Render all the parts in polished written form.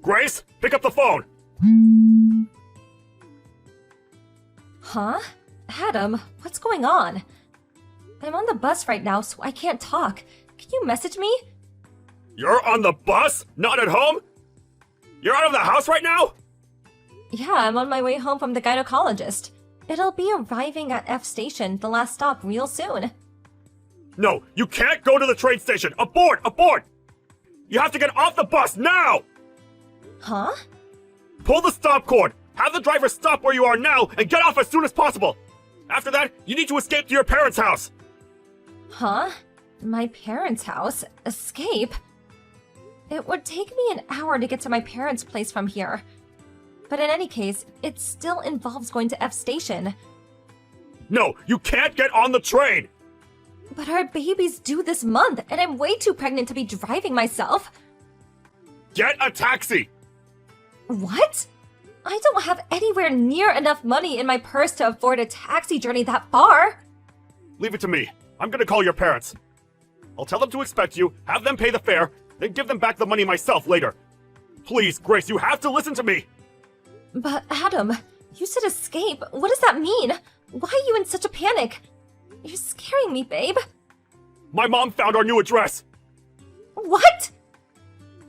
Grace, pick up the phone! Huh? Adam, what's going on? I'm on the bus right now, so I can't talk. Can you message me? You're on the bus? Not at home? You're out of the house right now? Yeah, I'm on my way home from the gynecologist. It'll be arriving at F Station, the last stop, real soon. No, you can't go to the train station! Abort! Abort! You have to get off the bus now! Huh? Pull the stop cord! Have the driver stop where you are now and get off as soon as possible! After that, you need to escape to your parents' house! Huh? My parents' house? Escape? It would take me an hour to get to my parents' place from here. But in any case, it still involves going to F Station. No, you can't get on the train! But our baby's due this month, and I'm way too pregnant to be driving myself. Get a taxi! What? I don't have anywhere near enough money in my purse to afford a taxi journey that far. Leave it to me. I'm gonna call your parents. I'll tell them to expect you, have them pay the fare, then give them back the money myself later. Please, Grace, you have to listen to me! But Adam, you said escape. What does that mean? Why are you in such a panic? You're scaring me, babe. My mom found our new address! What?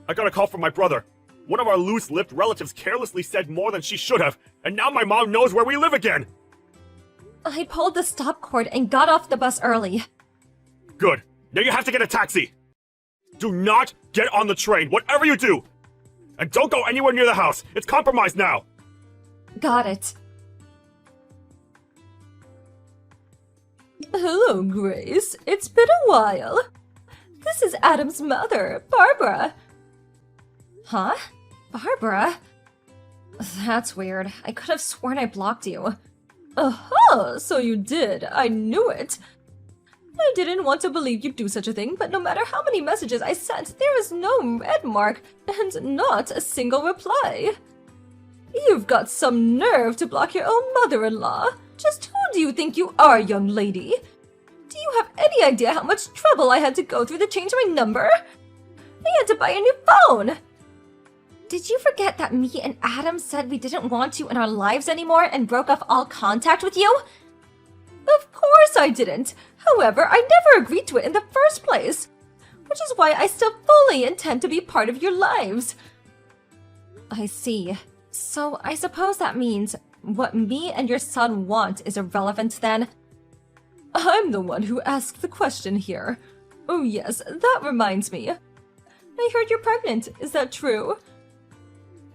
I got a call from my brother. One of our loose-lipped relatives carelessly said more than she should have, and now my mom knows where we live again! I pulled the stop cord and got off the bus early. Good. Now you have to get a taxi! Do not get on the train, whatever you do! And don't go anywhere near the house! It's compromised now! Got it. Hello, Grace. It's been a while. This is Adam's mother, Barbara. Huh? Barbara? That's weird. I could have sworn I blocked you. Aha, so you did. I knew it. I didn't want to believe you'd do such a thing, but no matter how many messages I sent, there is no red mark and not a single reply. You've got some nerve to block your own mother-in-law. Just who do you think you are, young lady? Do you have any idea how much trouble I had to go through to change my number? I had to buy a new phone. Did you forget that me and Adam said we didn't want you in our lives anymore and broke off all contact with you? Of course I didn't. However, I never agreed to it in the first place, which is why I still fully intend to be part of your lives. I see. So I suppose that means what me and your son want is irrelevant then? I'm the one who asked the question here. Oh yes, that reminds me. I heard you're pregnant, is that true?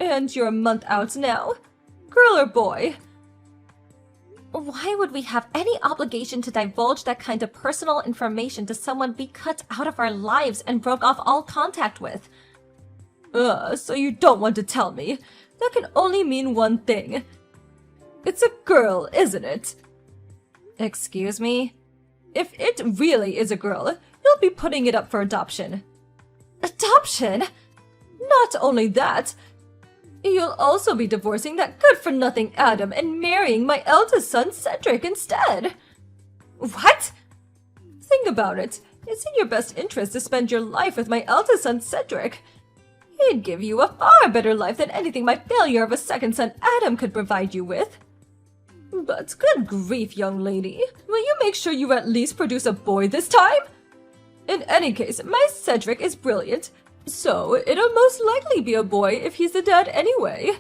And you're a month out now? Girl or boy? Why would we have any obligation to divulge that kind of personal information to someone we cut out of our lives and broke off all contact with? So you don't want to tell me. That can only mean one thing. It's a girl, isn't it? Excuse me? If it really is a girl, you'll be putting it up for adoption. Adoption? Not only that, you'll also be divorcing that good-for-nothing Adam and marrying my eldest son, Cedric, instead. What? Think about it. It's in your best interest to spend your life with my eldest son, Cedric. He'd give you a far better life than anything my failure of a second son, Adam, could provide you with. But good grief, young lady. Will you make sure you at least produce a boy this time? In any case, my Cedric is brilliant, so it'll most likely be a boy if he's the dad anyway.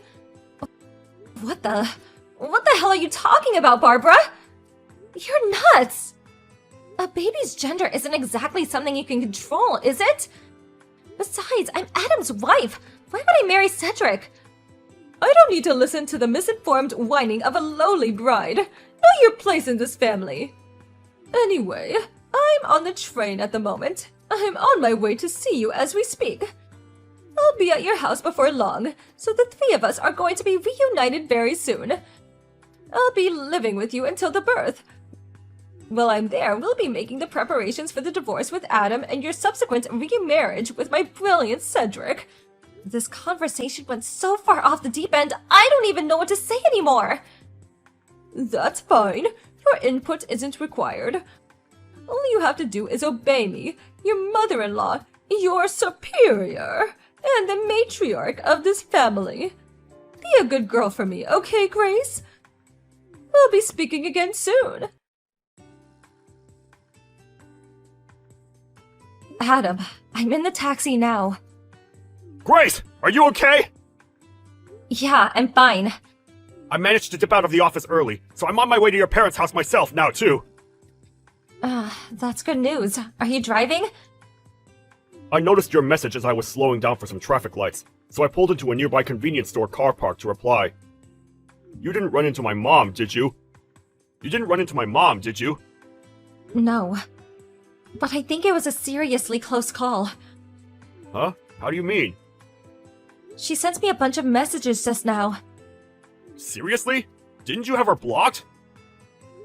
What the hell are you talking about, Barbara? You're nuts! A baby's gender isn't exactly something you can control, is it? Besides, I'm Adam's wife. Why would I marry Cedric? I don't need to listen to the misinformed whining of a lowly bride. Know your place in this family. Anyway, I'm on the train at the moment. I'm on my way to see you as we speak. I'll be at your house before long, so the three of us are going to be reunited very soon. I'll be living with you until the birth. While I'm there, we'll be making the preparations for the divorce with Adam and your subsequent remarriage with my brilliant Cedric. This conversation went so far off the deep end, I don't even know what to say anymore. That's fine. Your input isn't required. All you have to do is obey me, your mother-in-law, your superior, and the matriarch of this family. Be a good girl for me, okay, Grace? We'll be speaking again soon. Adam, I'm in the taxi now. Grace, are you okay? Yeah, I'm fine. I managed to dip out of the office early, so I'm on my way to your parents' house myself now, too. That's good news. Are you driving? I noticed your message as I was slowing down for some traffic lights, so I pulled into a nearby convenience store car park to reply. You didn't run into my mom, did you? You didn't run into my mom, did you? No. But I think it was a seriously close call. Huh? How do you mean? She sent me a bunch of messages just now. Seriously? Didn't you have her blocked?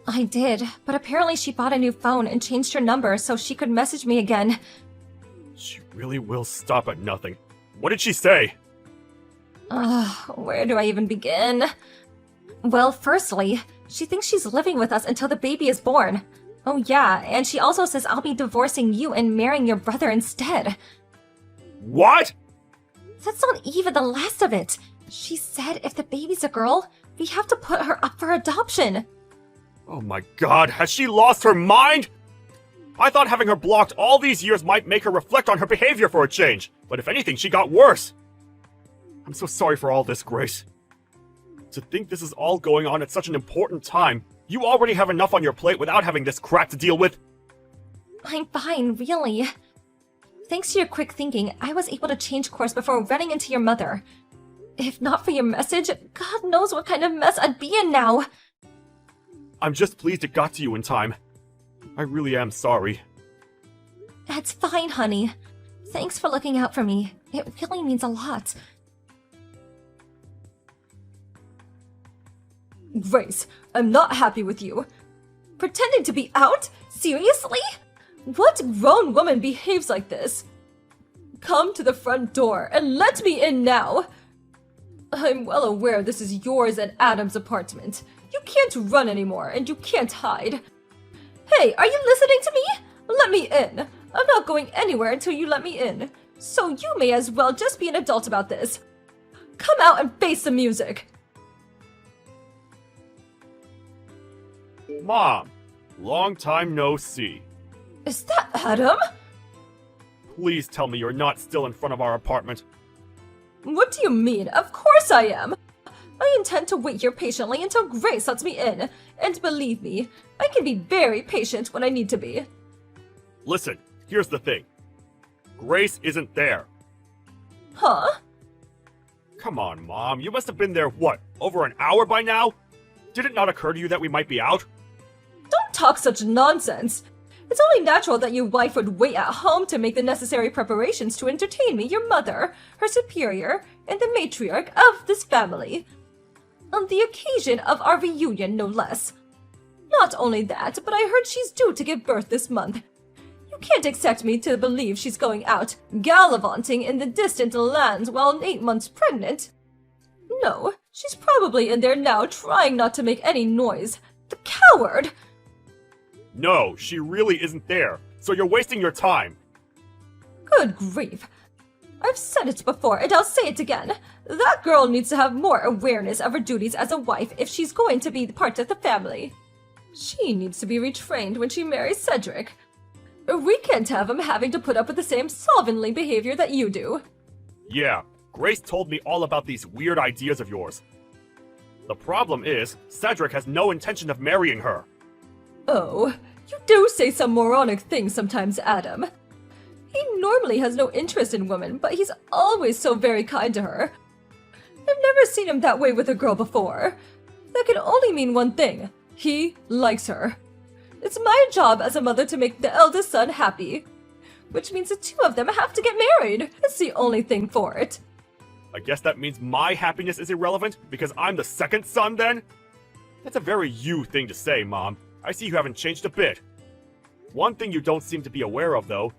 I did, but apparently she bought a new phone and changed her number so she could message me again. She really will stop at nothing. What did she say? Where do I even begin? Well, firstly, she thinks she's living with us until the baby is born. Oh yeah, and she also says I'll be divorcing you and marrying your brother instead. What? That's not even the last of it. She said if the baby's a girl, we have to put her up for adoption. Oh my god, has she lost her mind? I thought having her blocked all these years might make her reflect on her behavior for a change, but if anything, she got worse. I'm so sorry for all this, Grace. To think this is all going on at such an important time, you already have enough on your plate without having this crap to deal with. I'm fine, really. Thanks to your quick thinking, I was able to change course before running into your mother. If not for your message, God knows what kind of mess I'd be in now. I'm just pleased it got to you in time. I really am sorry. That's fine, honey. Thanks for looking out for me. It really means a lot. Grace, I'm not happy with you. Pretending to be out? Seriously? What grown woman behaves like this? Come to the front door and let me in now. I'm well aware this is yours and Adam's apartment. You can't run anymore and you can't hide. Hey, are you listening to me? Let me in. I'm not going anywhere until you let me in. So you may as well just be an adult about this. Come out and face the music. Mom, long time no see. Is that Adam? Please tell me you're not still in front of our apartment. What do you mean? Of course I am. I intend to wait here patiently until Grace lets me in. And believe me, I can be very patient when I need to be. Listen, here's the thing. Grace isn't there. Huh? Come on, Mom. You must have been there, what, over an hour by now? Did it not occur to you that we might be out? Don't talk such nonsense. It's only natural that your wife would wait at home to make the necessary preparations to entertain me, your mother, her superior, and the matriarch of this family. On the occasion of our reunion, no less. Not only that, but I heard she's due to give birth this month. You can't expect me to believe she's going out, gallivanting in the distant lands while 8 months pregnant. No, she's probably in there now trying not to make any noise. The coward! No, she really isn't there, so you're wasting your time. Good grief. I've said it before and I'll say it again. That girl needs to have more awareness of her duties as a wife if she's going to be part of the family. She needs to be retrained when she marries Cedric. We can't have him having to put up with the same slovenly behavior that you do. Yeah, Grace told me all about these weird ideas of yours. The problem is, Cedric has no intention of marrying her. Oh, you do say some moronic things sometimes, Adam. He normally has no interest in women, but he's always so very kind to her. I've never seen him that way with a girl before. That can only mean one thing. He likes her. It's my job as a mother to make the eldest son happy. Which means the two of them have to get married. It's the only thing for it. I guess that means my happiness is irrelevant because I'm the second son then? That's a very you thing to say, Mom. I see you haven't changed a bit. One thing you don't seem to be aware of, though,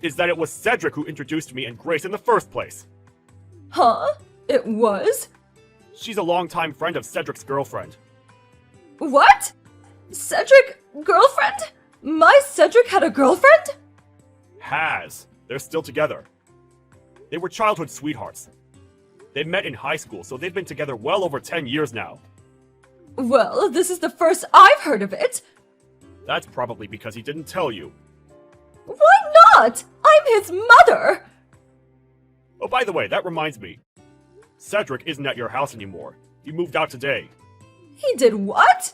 is that it was Cedric who introduced me and Grace in the first place. Huh? It was? She's a longtime friend of Cedric's girlfriend. What? Cedric? Girlfriend? My Cedric had a girlfriend? Has. They're still together. They were childhood sweethearts. They met in high school, so they've been together well over 10 years now. Well, this is the first I've heard of it. That's probably because he didn't tell you. Why not? I'm his mother! Oh, by the way, that reminds me. Cedric isn't at your house anymore. He moved out today. He did what?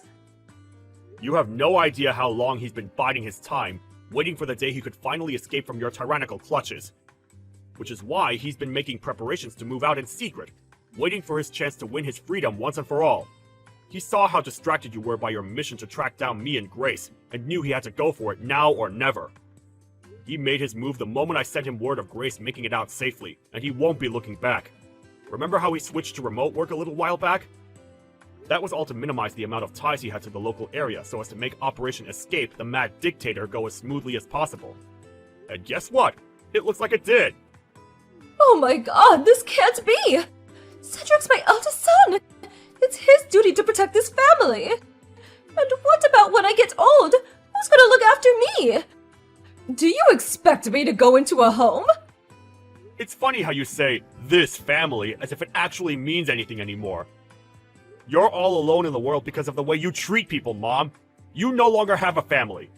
You have no idea how long he's been biding his time, waiting for the day he could finally escape from your tyrannical clutches. Which is why he's been making preparations to move out in secret, waiting for his chance to win his freedom once and for all. He saw how distracted you were by your mission to track down me and Grace, and knew he had to go for it now or never. He made his move the moment I sent him word of Grace making it out safely, and he won't be looking back. Remember how he switched to remote work a little while back? That was all to minimize the amount of ties he had to the local area so as to make Operation Escape the Mad Dictator go as smoothly as possible. And guess what? It looks like it did! Oh my god, this can't be! Cedric's my eldest son! It's his duty to protect this family! And what about when I get old? Who's gonna look after me? Do you expect me to go into a home? It's funny how you say, this family, as if it actually means anything anymore. You're all alone in the world because of the way you treat people, Mom. You no longer have a family.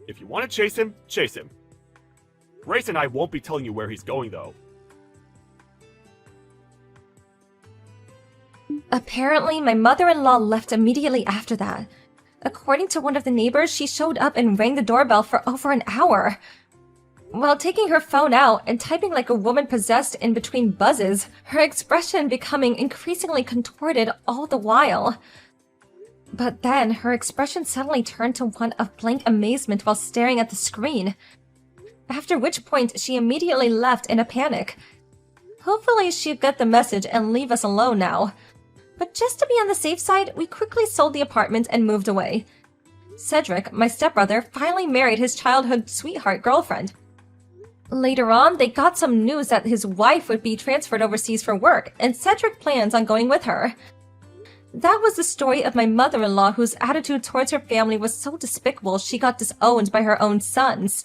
If you want to chase him, chase him. Grace and I won't be telling you where he's going, though. Apparently, my mother-in-law left immediately after that. According to one of the neighbors, she showed up and rang the doorbell for over an hour. While taking her phone out and typing like a woman possessed in between buzzes, her expression becoming increasingly contorted all the while. But then, her expression suddenly turned to one of blank amazement while staring at the screen. After which point, she immediately left in a panic. Hopefully, she'd get the message and leave us alone now. But just to be on the safe side, we quickly sold the apartment and moved away. Cedric, my stepbrother, finally married his childhood sweetheart girlfriend. Later on, they got some news that his wife would be transferred overseas for work, and Cedric plans on going with her. That was the story of my mother-in-law, whose attitude towards her family was so despicable she got disowned by her own sons.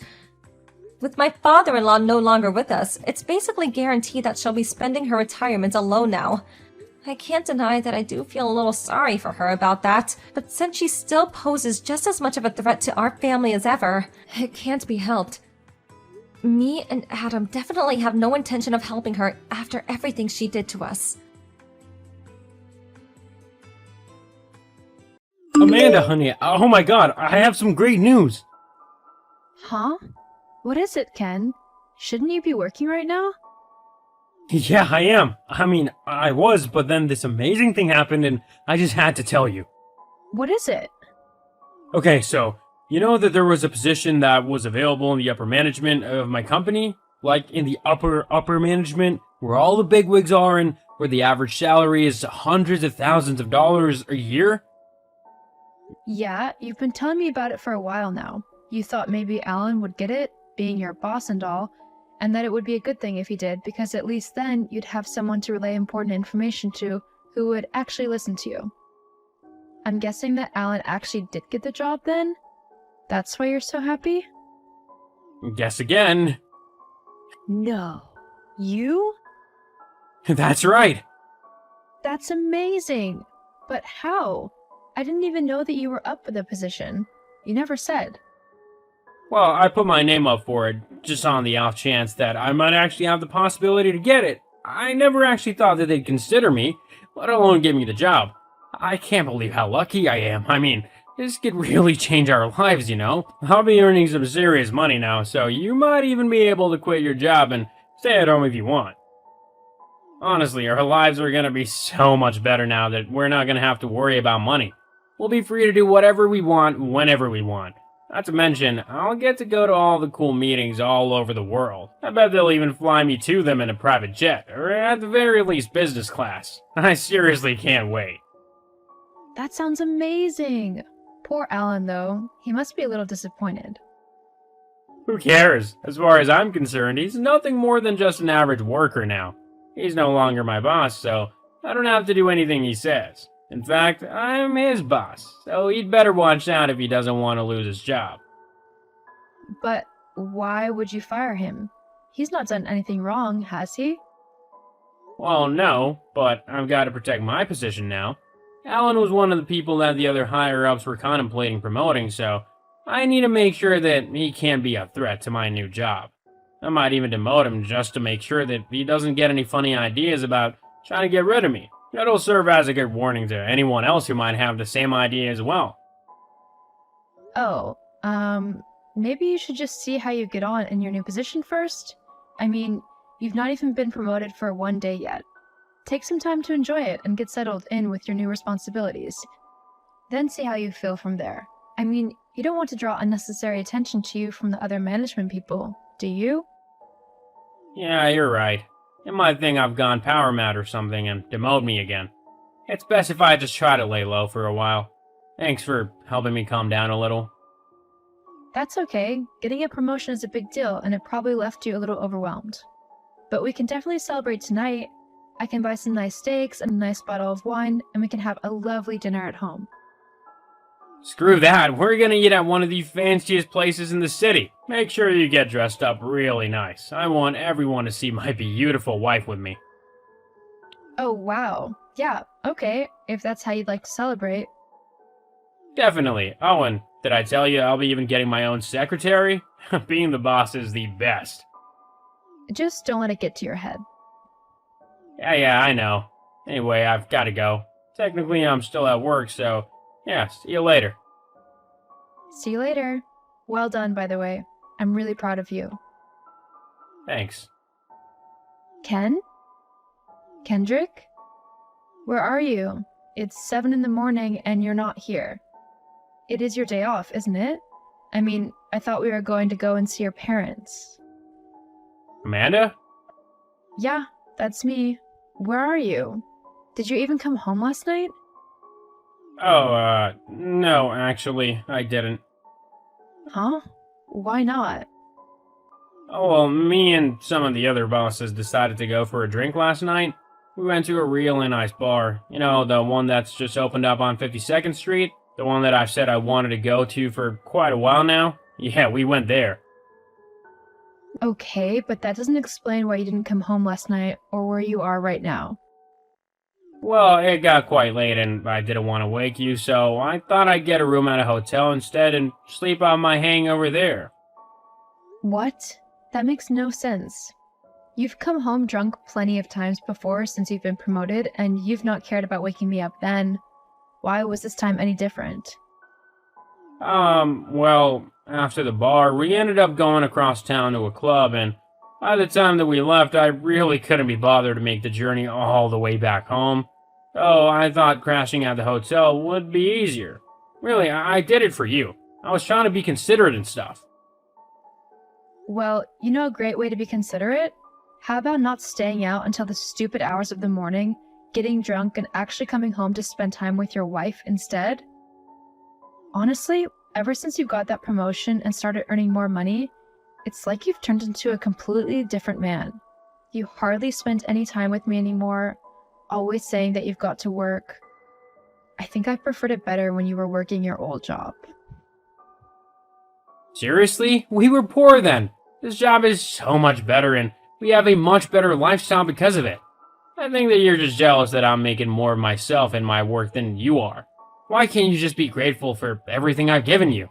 With my father-in-law no longer with us, it's basically guaranteed that she'll be spending her retirement alone now. I can't deny that I do feel a little sorry for her about that, but since she still poses just as much of a threat to our family as ever, it can't be helped. Me and Adam definitely have no intention of helping her after everything she did to us. Amanda, honey, oh my god, I have some great news. Huh? What is it, Ken? Shouldn't you be working right now? Yeah, I am. I mean, I was, but then this amazing thing happened and I just had to tell you. What is it? Okay, so, you know that there was a position that was available in the upper management of my company? Like in the upper management, where all the bigwigs are and where the average salary is hundreds of thousands of dollars a year? Yeah, you've been telling me about it for a while now. You thought maybe Alan would get it, being your boss and all, and that it would be a good thing if he did, because at least then you'd have someone to relay important information to who would actually listen to you. I'm guessing that Alan actually did get the job then? That's why you're so happy? Guess again. No. You? That's right. That's amazing! But how? I didn't even know that you were up for the position. You never said. Well, I put my name up for it, just on the off chance that I might actually have the possibility to get it. I never actually thought that they'd consider me, let alone give me the job. I can't believe how lucky I am. I mean, this could really change our lives, you know? I'll be earning some serious money now, so you might even be able to quit your job and stay at home if you want. Honestly, our lives are gonna be so much better now that we're not gonna have to worry about money. We'll be free to do whatever we want, whenever we want. Not to mention, I'll get to go to all the cool meetings all over the world. I bet they'll even fly me to them in a private jet, or at the very least business class. I seriously can't wait. That sounds amazing! Poor Alan, though. He must be a little disappointed. Who cares? As far as I'm concerned, he's nothing more than just an average worker now. He's no longer my boss, so I don't have to do anything he says. In fact, I'm his boss, so he'd better watch out if he doesn't want to lose his job. But why would you fire him? He's not done anything wrong, has he? Well, no, but I've got to protect my position now. Alan was one of the people that the other higher-ups were contemplating promoting, so I need to make sure that he can't be a threat to my new job. I might even demote him just to make sure that he doesn't get any funny ideas about trying to get rid of me. It'll serve as a good warning to anyone else who might have the same idea as well. Oh, maybe you should just see how you get on in your new position first? I mean, you've not even been promoted for 1 day yet. Take some time to enjoy it and get settled in with your new responsibilities. Then see how you feel from there. I mean, you don't want to draw unnecessary attention to you from the other management people, do you? Yeah, you're right. It might think I've gone power mad or something and demote me again. It's best if I just try to lay low for a while. Thanks for helping me calm down a little. That's okay. Getting a promotion is a big deal, and it probably left you a little overwhelmed. But we can definitely celebrate tonight. I can buy some nice steaks and a nice bottle of wine, and we can have a lovely dinner at home. Screw that, we're gonna eat at one of the fanciest places in the city. Make sure you get dressed up really nice. I want everyone to see my beautiful wife with me. Oh, wow. Yeah, okay, if that's how you'd like to celebrate. Definitely. Oh, and did I tell you I'll be even getting my own secretary? Being the boss is the best. Just don't let it get to your head. Yeah, I know. Anyway, I've gotta go. Technically, I'm still at work, so yeah, see you later. See you later. Well done, by the way. I'm really proud of you. Thanks. Ken? Kendrick? Where are you? It's 7 in the morning and you're not here. It is your day off, isn't it? I mean, I thought we were going to go and see your parents. Amanda? Yeah, that's me. Where are you? Did you even come home last night? Oh, no, actually, I didn't. Huh? Why not? Oh, well, me and some of the other bosses decided to go for a drink last night. We went to a really nice bar. You know, the one that's just opened up on 52nd Street? The one that I've said I wanted to go to for quite a while now? Yeah, we went there. Okay, but that doesn't explain why you didn't come home last night or where you are right now. Well, it got quite late and I didn't want to wake you, so I thought I'd get a room at a hotel instead and sleep on my hangover there. What? That makes no sense. You've come home drunk plenty of times before since you've been promoted, and you've not cared about waking me up then. Why was this time any different? Well, after the bar, we ended up going across town to a club, and by the time that we left, I really couldn't be bothered to make the journey all the way back home. So I thought crashing at the hotel would be easier. Really, I did it for you. I was trying to be considerate and stuff. Well, you know a great way to be considerate? How about not staying out until the stupid hours of the morning, getting drunk, and actually coming home to spend time with your wife instead? Honestly, ever since you got that promotion and started earning more money, it's like you've turned into a completely different man. You hardly spend any time with me anymore, always saying that you've got to work. I think I preferred it better when you were working your old job. Seriously? We were poor then. This job is so much better and we have a much better lifestyle because of it. I think that you're just jealous that I'm making more of myself in my work than you are. Why can't you just be grateful for everything I've given you?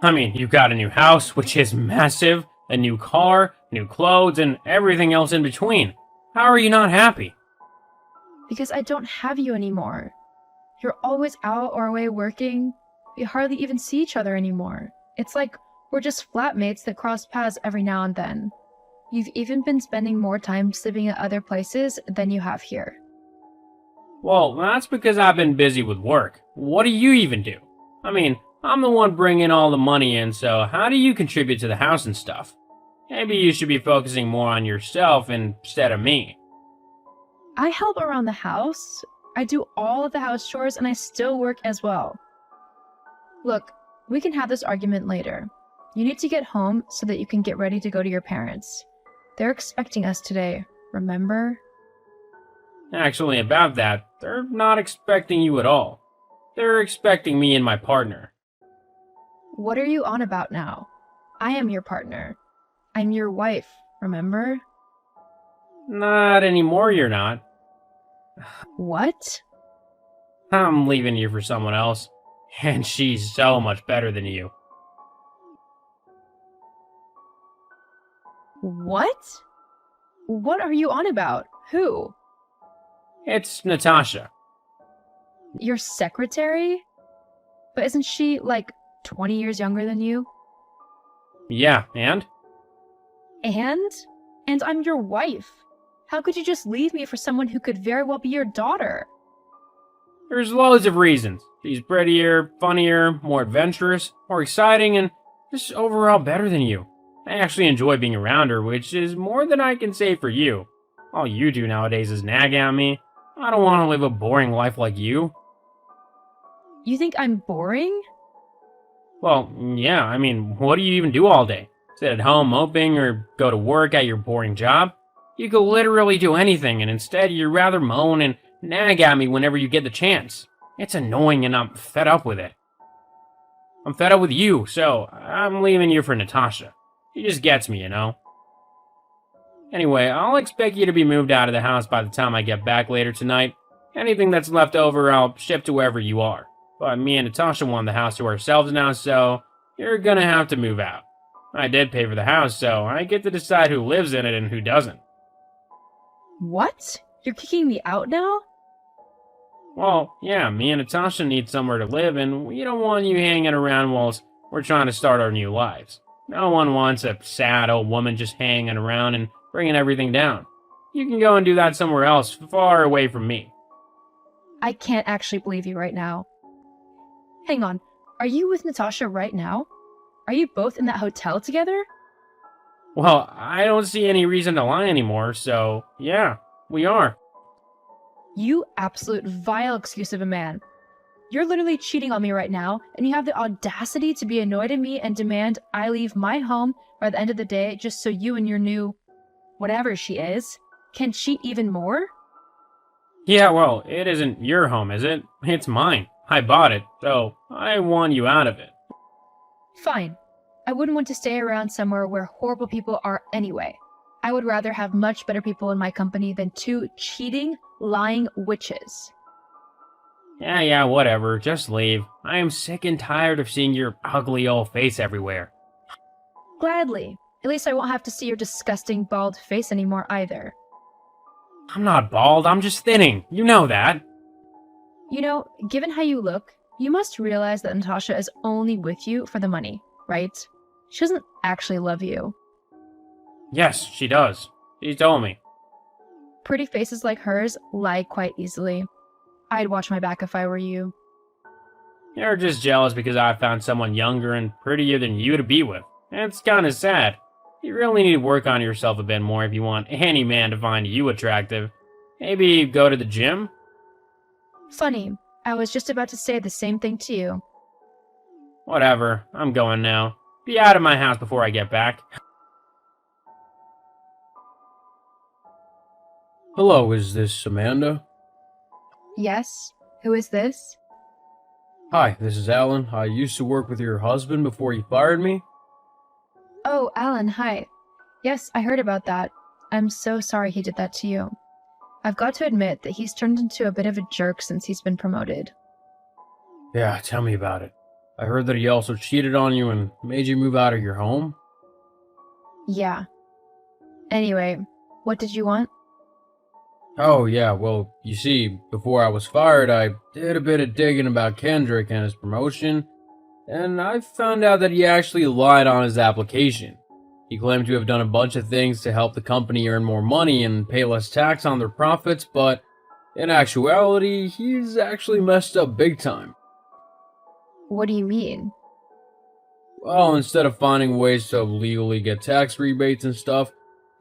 I mean, you got a new house, which is massive, a new car, new clothes, and everything else in between. How are you not happy? Because I don't have you anymore. You're always out or away working. We hardly even see each other anymore. It's like we're just flatmates that cross paths every now and then. You've even been spending more time sleeping at other places than you have here. Well, that's because I've been busy with work. What do you even do? I mean, I'm the one bringing all the money in, so how do you contribute to the house and stuff? Maybe you should be focusing more on yourself instead of me. I help around the house. I do all of the house chores and I still work as well. Look, we can have this argument later. You need to get home so that you can get ready to go to your parents. They're expecting us today, remember? Actually, about that, they're not expecting you at all. They're expecting me and my partner. What are you on about now? I am your partner. I'm your wife, remember? Not anymore, you're not. What? I'm leaving you for someone else. And she's so much better than you. What? What are you on about? Who? It's Natasha. Your secretary? But isn't she, like, 20 years younger than you? Yeah, and? And? And I'm your wife. How could you just leave me for someone who could very well be your daughter? There's loads of reasons. She's prettier, funnier, more adventurous, more exciting, and just overall better than you. I actually enjoy being around her, which is more than I can say for you. All you do nowadays is nag at me. I don't want to live a boring life like you. You think I'm boring? Well, yeah, I mean, what do you even do all day? Sit at home moping or go to work at your boring job? You could literally do anything, and instead you'd rather moan and nag at me whenever you get the chance. It's annoying and I'm fed up with it. I'm fed up with you, so I'm leaving you for Natasha. She just gets me, you know? Anyway, I'll expect you to be moved out of the house by the time I get back later tonight. Anything that's left over, I'll ship to wherever you are. But me and Natasha want the house to ourselves now, so you're gonna have to move out. I did pay for the house, so I get to decide who lives in it and who doesn't. What? You're kicking me out now? Well, yeah, me and Natasha need somewhere to live, and we don't want you hanging around whilst we're trying to start our new lives. No one wants a sad old woman just hanging around and bringing everything down. You can go and do that somewhere else, far away from me. I can't actually believe you right now. Hang on, are you with Natasha right now? Are you both in that hotel together? Well, I don't see any reason to lie anymore, so yeah, we are. You absolute vile excuse of a man. You're literally cheating on me right now, and you have the audacity to be annoyed at me and demand I leave my home by the end of the day just so you and your new, whatever she is, can cheat even more? Yeah, well, it isn't your home, is it? It's mine. I bought it, so I want you out of it. Fine. I wouldn't want to stay around somewhere where horrible people are anyway. I would rather have much better people in my company than two cheating, lying witches. Yeah, whatever. Just leave. I am sick and tired of seeing your ugly old face everywhere. Gladly. At least I won't have to see your disgusting bald face anymore either. I'm not bald, I'm just thinning. You know that. You know, given how you look, you must realize that Natasha is only with you for the money, right? She doesn't actually love you. Yes, she does. She told me. Pretty faces like hers lie quite easily. I'd watch my back if I were you. You're just jealous because I found someone younger and prettier than you to be with. It's kinda sad. You really need to work on yourself a bit more if you want any man to find you attractive. Maybe go to the gym? Funny, I was just about to say the same thing to you. Whatever, I'm going now. Be out of my house before I get back. Hello, is this Amanda? Yes? Who is this? Hi, this is Alan. I used to work with your husband before he fired me. Oh, Alan, hi. Yes, I heard about that. I'm so sorry he did that to you. I've got to admit that he's turned into a bit of a jerk since he's been promoted. Yeah, tell me about it. I heard that he also cheated on you and made you move out of your home. Yeah. Anyway, what did you want? Oh, yeah, well, you see, before I was fired, I did a bit of digging about Kendrick and his promotion, and I found out that he actually lied on his application. He claimed to have done a bunch of things to help the company earn more money and pay less tax on their profits, but in actuality, he's actually messed up big time. What do you mean? Well, instead of finding ways to legally get tax rebates and stuff,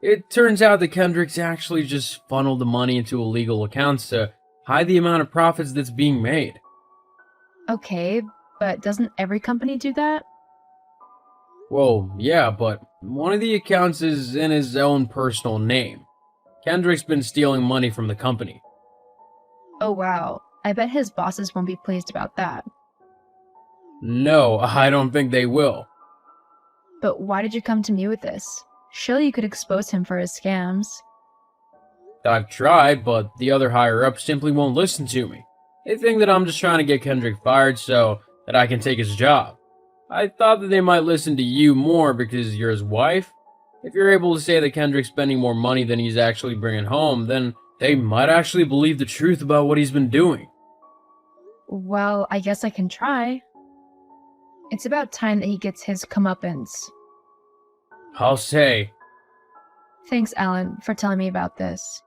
it turns out that Kendrick's actually just funneled the money into illegal accounts to hide the amount of profits that's being made. Okay, but doesn't every company do that? Well, yeah, but one of the accounts is in his own personal name. Kendrick's been stealing money from the company. Oh wow, I bet his bosses won't be pleased about that. No, I don't think they will. But why did you come to me with this? Surely you could expose him for his scams. I've tried, but the other higher-ups simply won't listen to me. They think that I'm just trying to get Kendrick fired so that I can take his job. I thought that they might listen to you more because you're his wife. If you're able to say that Kendrick's spending more money than he's actually bringing home, then they might actually believe the truth about what he's been doing. Well, I guess I can try. It's about time that he gets his comeuppance. I'll say, Thanks, Alan, for telling me about this.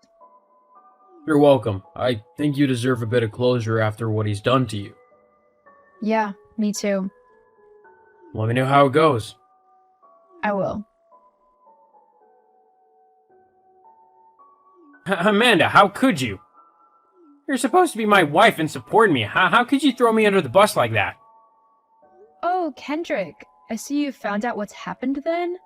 you're welcome. I think you deserve a bit of closure after what he's done to you. Yeah, me too. Let me know how it goes. I will. Amanda, how could you? You're supposed to be my wife and support me. How could you throw me under the bus like that? Oh, Kendrick, I see you found out what's happened then?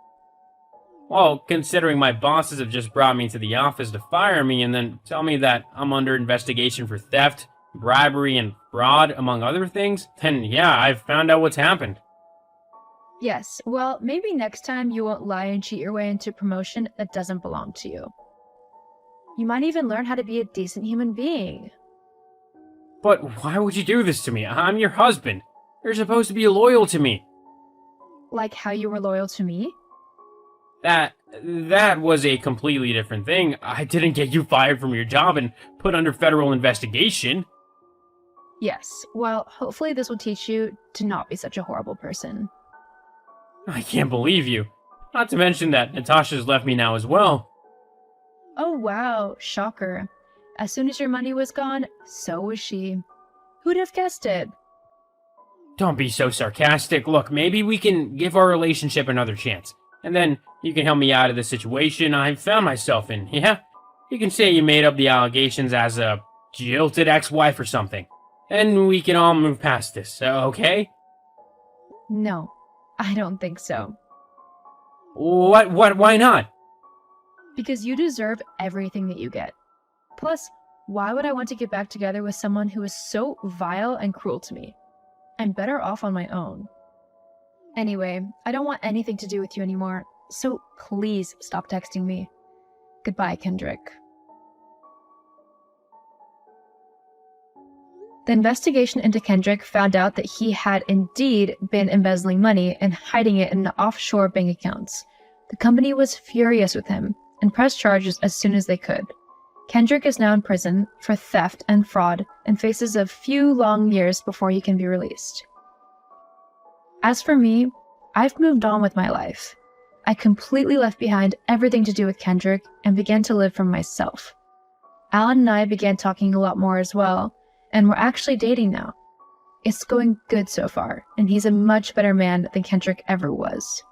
Well, considering my bosses have just brought me to the office to fire me and then tell me that I'm under investigation for theft, bribery, and fraud, among other things, then yeah, I've found out what's happened. Yes, well, maybe next time you won't lie and cheat your way into promotion that doesn't belong to you. You might even learn how to be a decent human being. But why would you do this to me? I'm your husband. You're supposed to be loyal to me. Like how you were loyal to me? That was a completely different thing. I didn't get you fired from your job and put under federal investigation. Yes, well, hopefully this will teach you to not be such a horrible person. I can't believe you. Not to mention that Natasha's left me now as well. Oh wow, shocker. As soon as your money was gone, so was she. Who'd have guessed it? Don't be so sarcastic. Look, maybe we can give our relationship another chance. And then you can help me out of the situation I've found myself in, yeah? You can say you made up the allegations as a jilted ex-wife or something. And we can all move past this, okay? No, I don't think so. Why not? Because you deserve everything that you get. Plus, why would I want to get back together with someone who is so vile and cruel to me? I'm better off on my own. Anyway, I don't want anything to do with you anymore, so please stop texting me. Goodbye, Kendrick. The investigation into Kendrick found out that he had indeed been embezzling money and hiding it in offshore bank accounts. The company was furious with him and pressed charges as soon as they could. Kendrick is now in prison for theft and fraud and faces a few long years before he can be released. As for me, I've moved on with my life. I completely left behind everything to do with Kendrick and began to live for myself. Alan and I began talking a lot more as well, and we're actually dating now. It's going good so far, and he's a much better man than Kendrick ever was.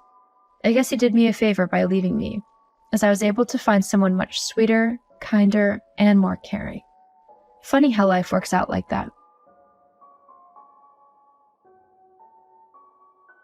I guess he did me a favor by leaving me, as I was able to find someone much sweeter, kinder, and more caring. Funny how life works out like that.